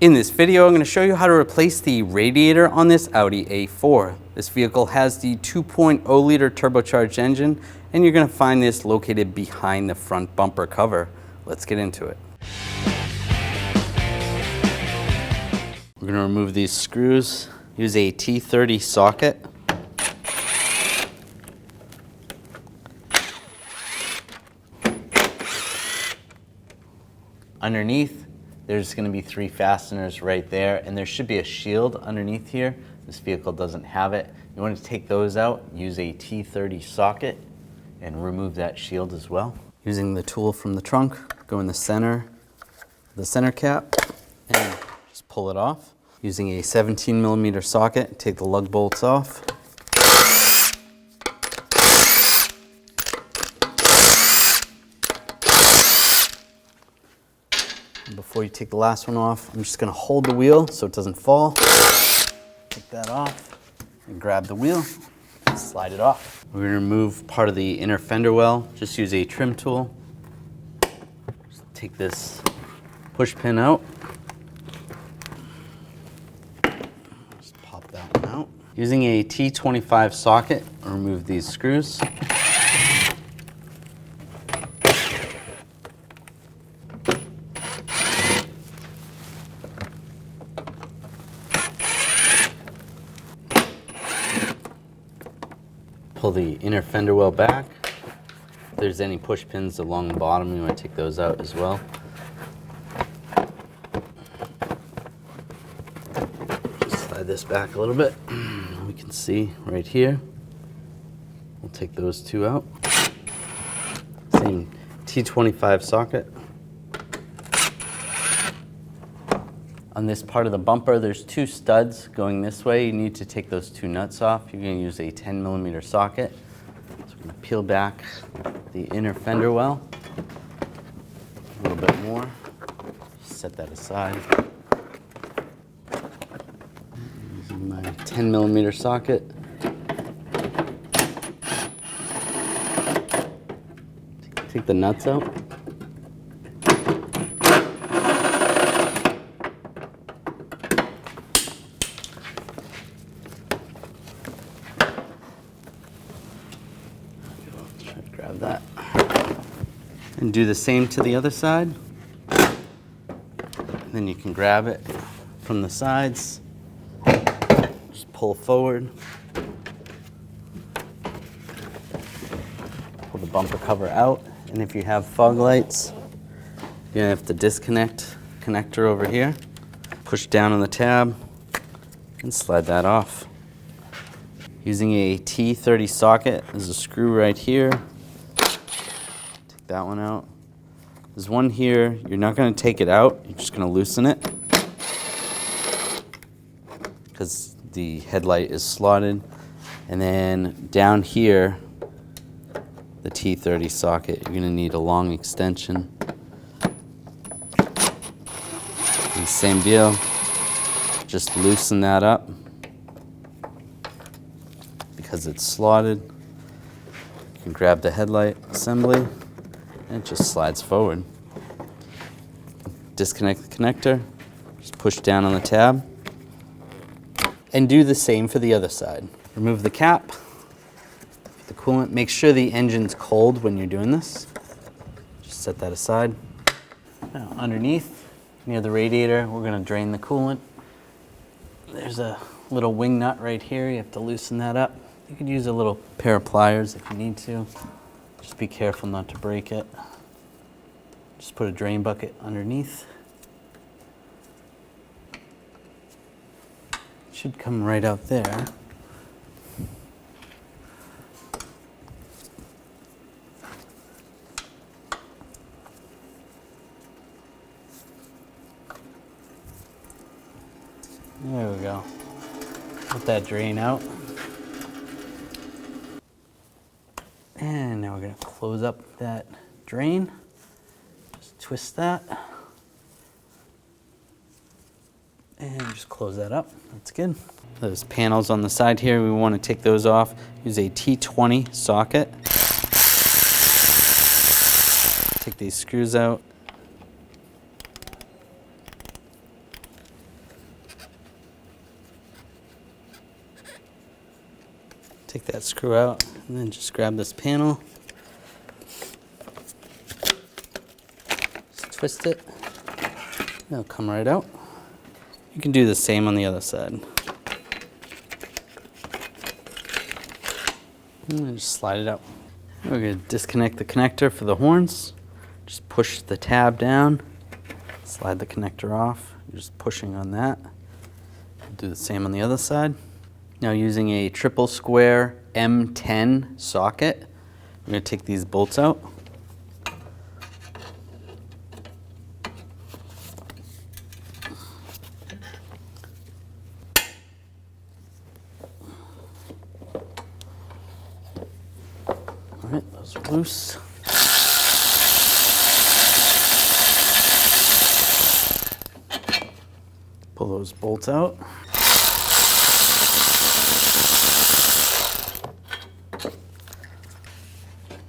In this video, I'm going to show you how to replace the radiator on this Audi A4. This vehicle has the 2.0 liter turbocharged engine, and you're going to find this located behind the front bumper cover. Let's get into it. We're going to remove these screws. Use a T30 socket. Underneath, there's going to be 3 fasteners right there, and there should be a shield underneath here. This vehicle doesn't have it. You want to take those out, use a T30 socket, and remove that shield as well. Using the tool from the trunk, go in the center cap, and just pull it off. Using a 17mm socket, take the lug bolts off. Before you take the last one off, I'm just going to hold the wheel so it doesn't fall. Take that off and grab the wheel and slide it off. We're going to remove part of the inner fender well. Just use a trim tool. Just take this push pin out. Just pop that one out. Using a T25 socket, I'll remove these screws. Pull the inner fender well back. If there's any push pins along the bottom, you want to take those out as well. Just slide this back a little bit. We can see right here. We'll take those 2 out. Same T25 socket. On this part of the bumper, there's 2 studs going this way. You need to take those 2 nuts off. You're going to use a 10mm socket. So we're going to peel back the inner fender well a little bit more. Set that aside. Using my 10mm socket. Take the nuts out. Grab that. And do the same to the other side. And then you can grab it from the sides. Just pull forward. Pull the bumper cover out. And if you have fog lights, you're going to have to disconnect the connector over here. Push down on the tab and slide that off. Using a T30 socket, there's a screw right here. Take that one out. There's one here. You're not going to take it out. You're just going to loosen it because the headlight is slotted. And then down here, the T30 socket, you're going to need a long extension. And same deal. Just loosen that up. Because it's slotted, you can grab the headlight assembly and it just slides forward. Disconnect the connector, just push down on the tab, and do the same for the other side. Remove the cap, the coolant. Make sure the engine's cold when you're doing this. Just set that aside. Now underneath, near the radiator, we're going to drain the coolant. There's a little wing nut right here. You have to loosen that up. You could use a little pair of pliers if you need to. Just be careful not to break it. Just put a drain bucket underneath. It should come right out there. There we go. Let that drain out. And now we're going to close up that drain. Just twist that. And just close that up. That's good. Those panels on the side here, we want to take those off. Use a T20 socket. Take these screws out. Take that screw out and then just grab this panel. Just twist it. It'll come right out. You can do the same on the other side. And just slide it out. We're going to disconnect the connector for the horns. Just push the tab down, slide the connector off. You're just pushing on that. Do the same on the other side. Now using a triple square M10 socket, I'm going to take these bolts out. All right, those are loose. Pull those bolts out.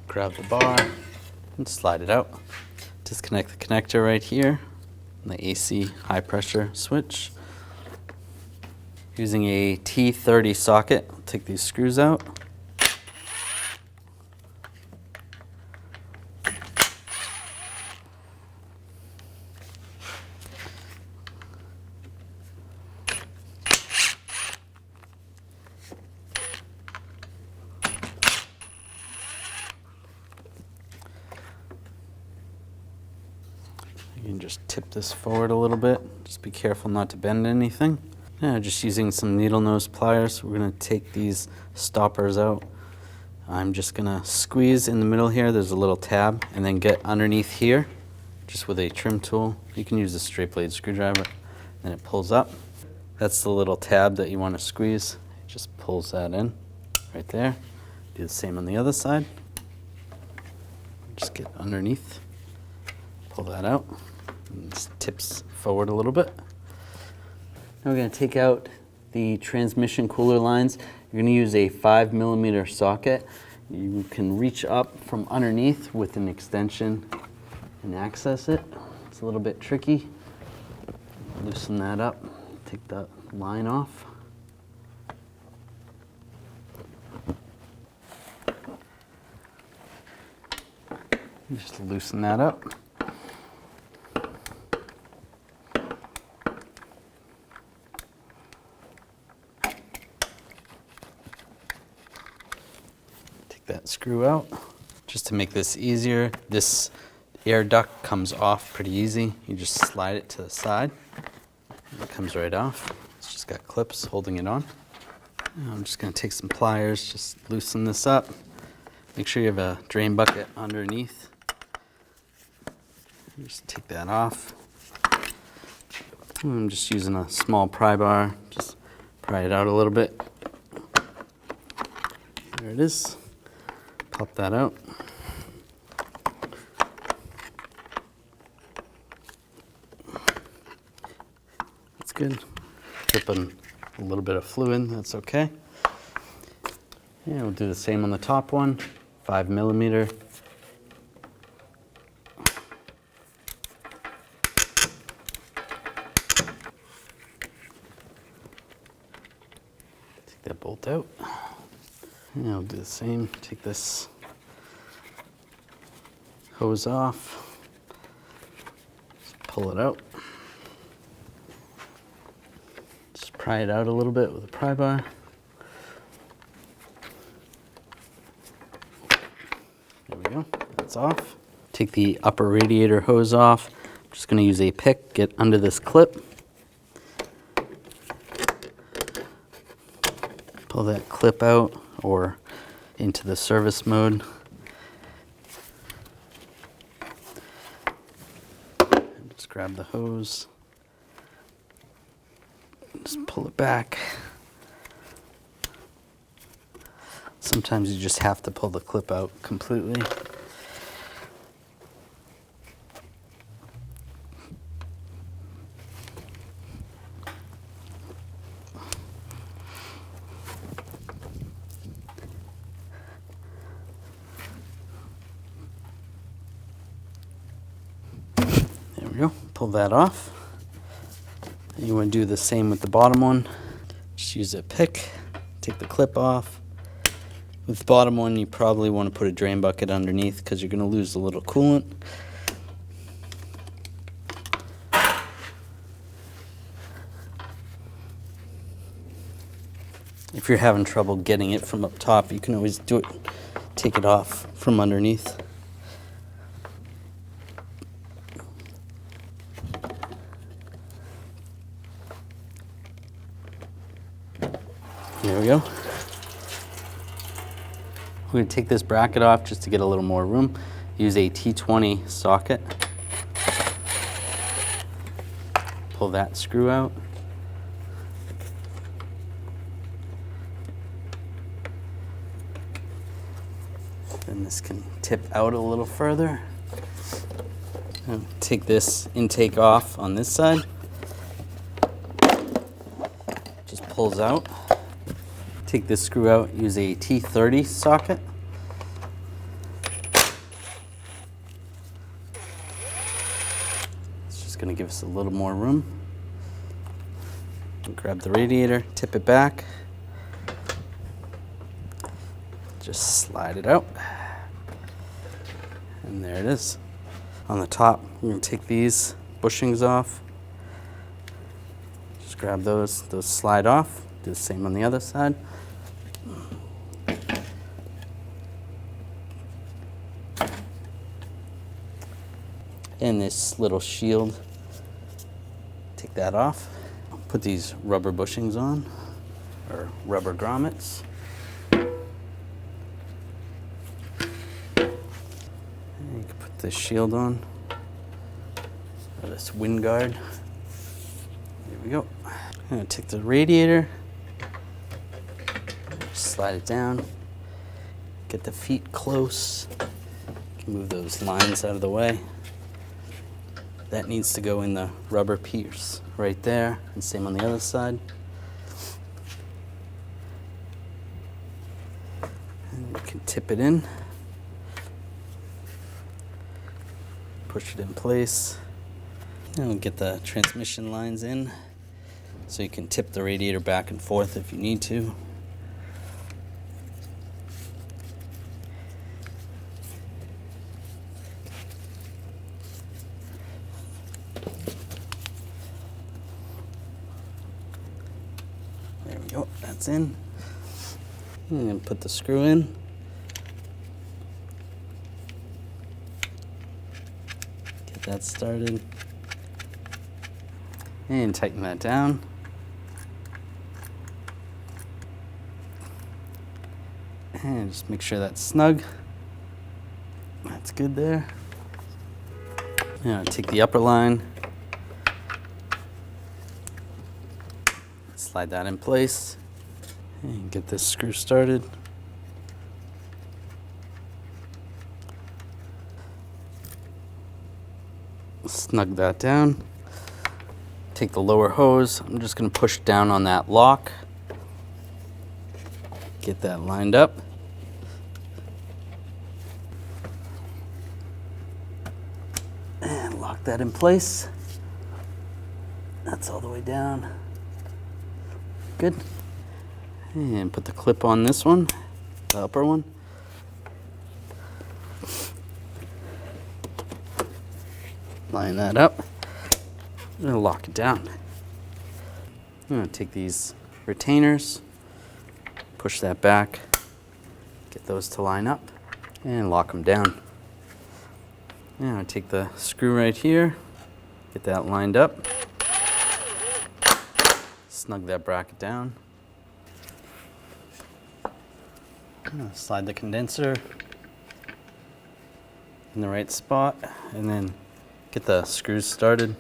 Grab the bar and slide it out. Disconnect the connector right here, and the AC high pressure switch. Using a T30 socket, I'll take these screws out. You can just tip this forward a little bit. Just be careful not to bend anything. Now, just using some needle nose pliers, we're going to take these stoppers out. I'm just going to squeeze in the middle here. There's a little tab, and then get underneath here, just with a trim tool. You can use a straight blade screwdriver, and it pulls up. That's the little tab that you want to squeeze. It just pulls that in right there. Do the same on the other side. Just get underneath, pull that out. This tips forward a little bit. Now we're going to take out the transmission cooler lines. You're going to use a 5mm socket. You can reach up from underneath with an extension and access it. It's a little bit tricky. Loosen that up, take that line off. Just loosen that up. That screw out. Just to make this easier, this air duct comes off pretty easy. You just slide it to the side. It comes right off. It's just got clips holding it on. Now I'm just going to take some pliers, just loosen this up. Make sure you have a drain bucket underneath. Just take that off. I'm just using a small pry bar. Just pry it out a little bit. There it is. Pop that out. That's good. Dripping a little bit of fluid, that's okay. Yeah, we'll do the same on the top one, 5mm. Take that bolt out. Yeah, I'll do the same. Take this hose off, just pull it out. Just pry it out a little bit with a pry bar. There we go, that's off. Take the upper radiator hose off. I'm just going to use a pick, get under this clip. Pull that clip out or into the service mode. Just grab the hose, just pull it back. Sometimes you just have to pull the clip out completely. There we go, pull that off. And you want to do the same with the bottom one. Just use a pick, take the clip off, With the bottom one, you probably want to put a drain bucket underneath because you're going to lose a little coolant. If you're having trouble getting it from up top, you can always do it, take it off from underneath. There we go. We're going to take this bracket off just to get a little more room. Use a T20 socket. Pull that screw out. Then this can tip out a little further. I'll take this intake off on this side. Just pulls out. Take this screw out, use a T30 socket. It's just going to give us a little more room. Grab the radiator, tip it back. Just slide it out. And there it is. On the top, we're going to take these bushings off. Just grab those slide off. Do the same on the other side. And this little shield, take that off. Put these rubber bushings on, or rubber grommets. And you can put this shield on, or this wind guard. There we go. I'm gonna take the radiator, slide it down, get the feet close, move those lines out of the way. That needs to go in the rubber piece right there, and same on the other side. And you can tip it in, push it in place, and we'll get the transmission lines in so you can tip the radiator back and forth if you need to. There we go, that's in. And put the screw in. Get that started. And tighten that down. And just make sure that's snug. That's good there. Now take the upper line. Slide that in place and get this screw started. Snug that down. Take the lower hose. I'm just going to push down on that lock. Get that lined up. And lock that in place. That's all the way down. Good. And put the clip on this one, the upper one. Line that up and lock it down. I'm going to take these retainers, push that back, get those to line up, and lock them down. Now I take the screw right here, get that lined up. Snug that bracket down. Slide the condenser in the right spot and then get the screws started.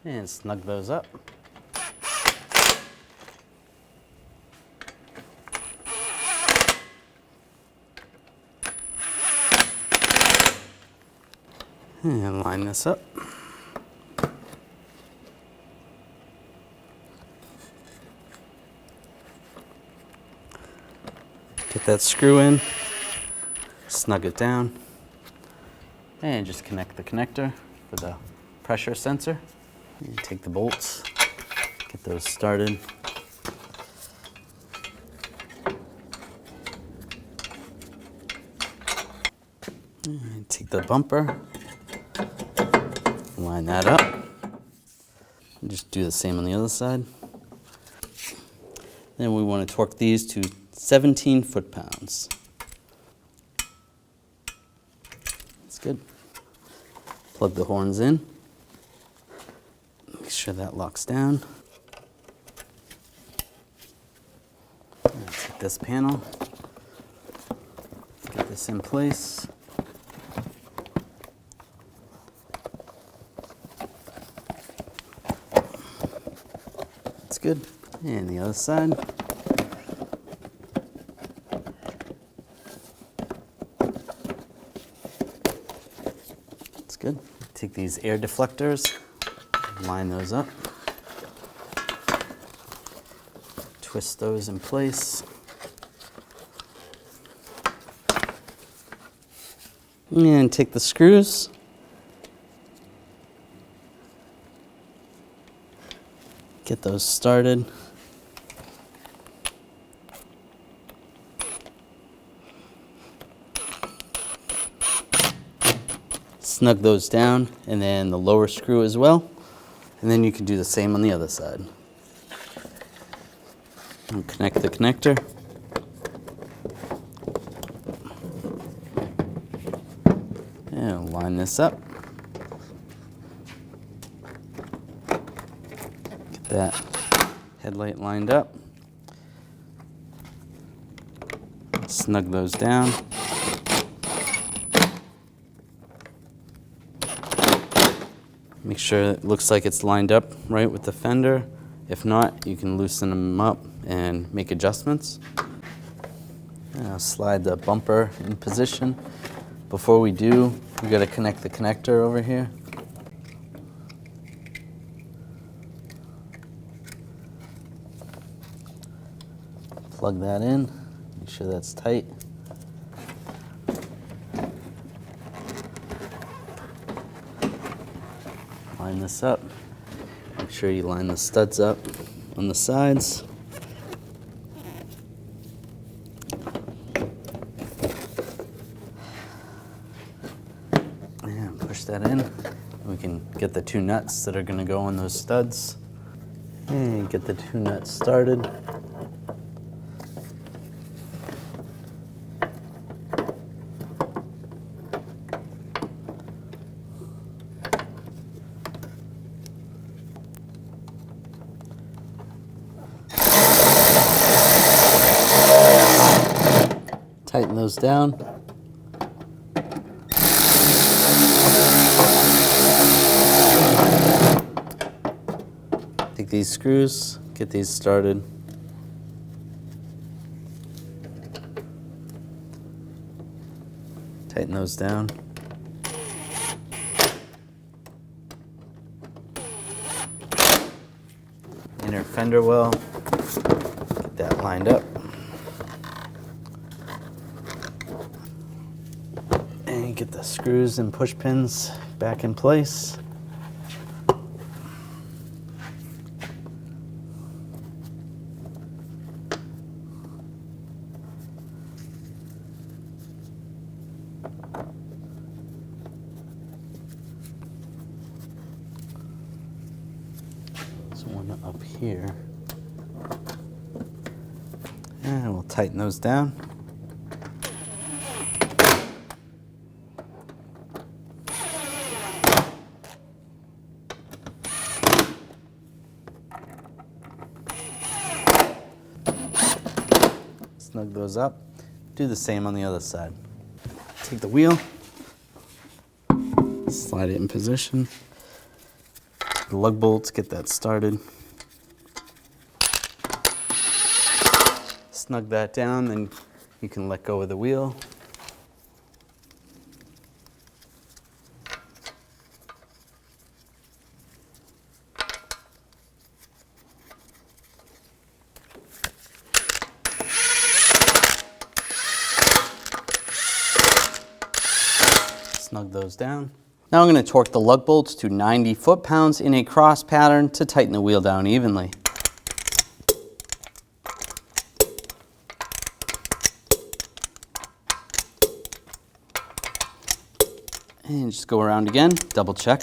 And snug those up. And line this up. Get that screw in, snug it down, and just connect the connector for the pressure sensor. And take the bolts, get those started. And take the bumper, line that up, and just do the same on the other side. Then we want to torque these to 17 foot-pounds. That's good. Plug the horns in. Make sure that locks down. Take this panel, get this in place. That's good. And the other side. That's good. Take these air deflectors, line those up, twist those in place. And take the screws. Get those started. Snug those down, and then the lower screw as well. And then you can do the same on the other side. And connect the connector. And line this up. Get that headlight lined up. Snug those down. Make sure it looks like it's lined up right with the fender. If not, you can loosen them up and make adjustments. Now slide the bumper in position. Before we do, we got to connect the connector over here. Plug that in, make sure that's tight. Line this up. Make sure you line the studs up on the sides. And push that in. We can get the two nuts that are going to go on those studs. And get the two nuts started. Tighten those down. Take these screws, get these started. Tighten those down. Inner fender well, get that lined up. And get the screws and push pins back in place. There's one up here. And we'll tighten those down. Snug those up. Do the same on the other side. Take the wheel, slide it in position. The lug bolts, get that started. Snug that down, then you can let go of the wheel. snug those down. Now I'm going to torque the lug bolts to 90 foot-pounds in a cross pattern to tighten the wheel down evenly. And just go around again, double check.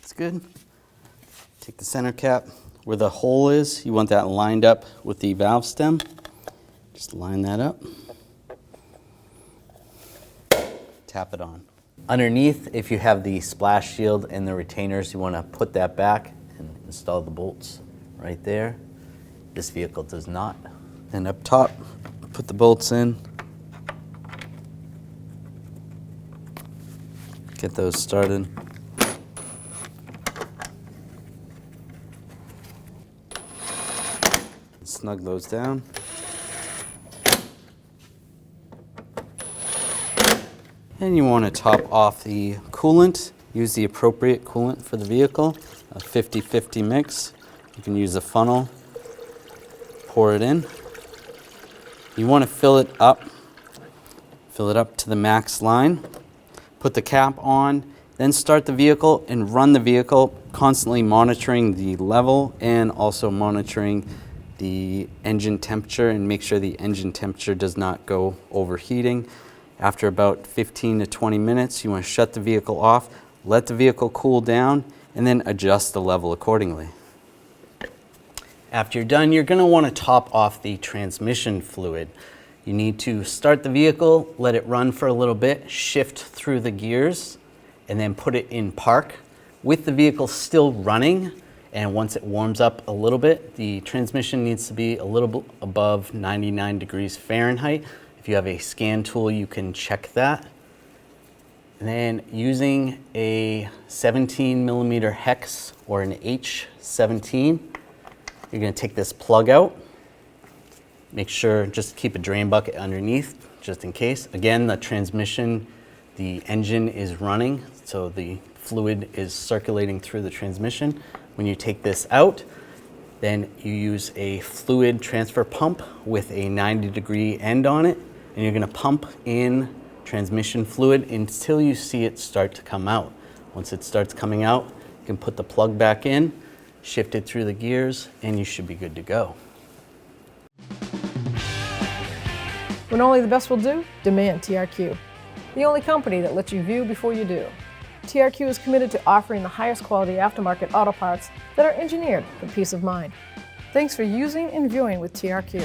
That's good. Take the center cap. Where the hole is, you want that lined up with the valve stem. Just line that up. Tap it on. Underneath, if you have the splash shield and the retainers, you want to put that back and install the bolts right there. This vehicle does not. And up top, put the bolts in. Get those started. Snug those down. And you want to top off the coolant. Use the appropriate coolant for the vehicle, a 50-50 mix. You can use a funnel, pour it in. You want to fill it up to the max line. Put the cap on, then start the vehicle and run the vehicle, constantly monitoring the level and also monitoring the engine temperature, and make sure the engine temperature does not go overheating. After about 15 to 20 minutes, you want to shut the vehicle off, let the vehicle cool down, and then adjust the level accordingly. After you're done, you're going to want to top off the transmission fluid. You need to start the vehicle, let it run for a little bit, shift through the gears, and then put it in park with the vehicle still running. And once it warms up a little bit, the transmission needs to be a little bit above 99 degrees Fahrenheit. If you have a scan tool, you can check that. And then using a 17 millimeter hex or an H17, you're going to take this plug out. Make sure just keep a drain bucket underneath just in case. Again, the transmission, the engine is running, so the fluid is circulating through the transmission. When you take this out, then you use a fluid transfer pump with a 90-degree end on it, and you're going to pump in transmission fluid until you see it start to come out. Once it starts coming out, you can put the plug back in, shift it through the gears, and you should be good to go. When only the best will do, demand TRQ. The only company that lets you view before you do. TRQ is committed to offering the highest quality aftermarket auto parts that are engineered for peace of mind. Thanks for using and viewing with TRQ.